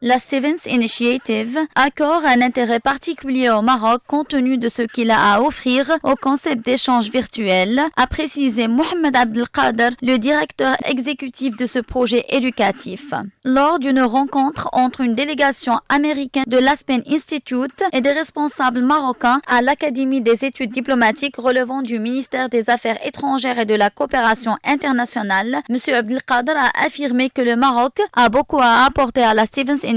La Stevens Initiative accorde un intérêt particulier au Maroc compte tenu de ce qu'il a à offrir au concept d'échange virtuel, a précisé Mohamed Abdelkader, le directeur exécutif de ce projet éducatif. Lors d'une rencontre entre une délégation américaine de l'Aspen Institute et des responsables marocains à l'Académie des études diplomatiques relevant du ministère des Affaires étrangères et de la coopération internationale, M. Abdelkader a affirmé que le Maroc a beaucoup à apporter à la Stevens Initiative,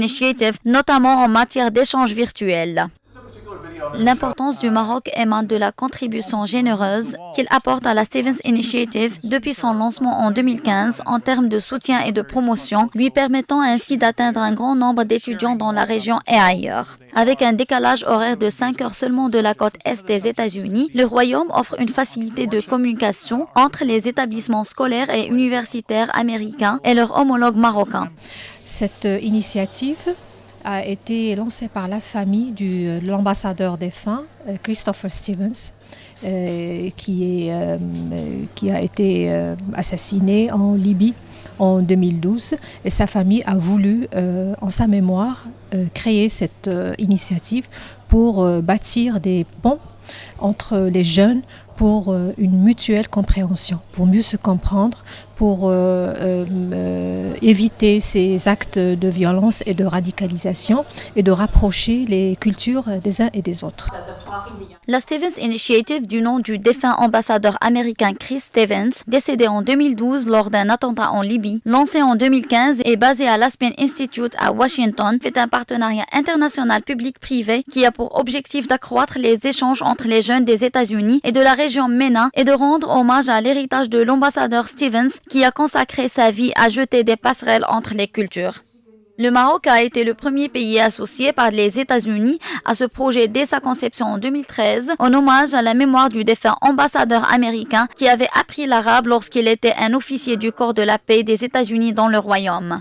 notamment en matière d'échange virtuel. L'importance du Maroc émane de la contribution généreuse qu'il apporte à la Stevens Initiative depuis son lancement en 2015 en termes de soutien et de promotion, lui permettant ainsi d'atteindre un grand nombre d'étudiants dans la région et ailleurs. Avec un décalage horaire de 5 heures seulement de la côte est des États-Unis, le Royaume offre une facilité de communication entre les établissements scolaires et universitaires américains et leurs homologues marocains. Cette initiative a été lancé par la famille de l'ambassadeur défunt, Christopher Stevens, qui a été assassiné en Libye en 2012. Et sa famille a voulu, en sa mémoire, créer cette initiative pour bâtir des ponts entre les jeunes pour une mutuelle compréhension, pour mieux se comprendre, pour éviter ces actes de violence et de radicalisation et de rapprocher les cultures des uns et des autres. La Stevens Initiative, du nom du défunt ambassadeur américain Chris Stevens, décédé en 2012 lors d'un attentat en Libye, lancé en 2015 et basé à l'Aspen Institute à Washington, fait un partenariat international public-privé qui a pour objectif d'accroître les échanges entre les jeunes des États-Unis et de la région MENA et de rendre hommage à l'héritage de l'ambassadeur Stevens qui a consacré sa vie à jeter des passerelles entre les cultures. Le Maroc a été le premier pays associé par les États-Unis à ce projet dès sa conception en 2013, en hommage à la mémoire du défunt ambassadeur américain qui avait appris l'arabe lorsqu'il était un officier du corps de la paix des États-Unis dans le Royaume.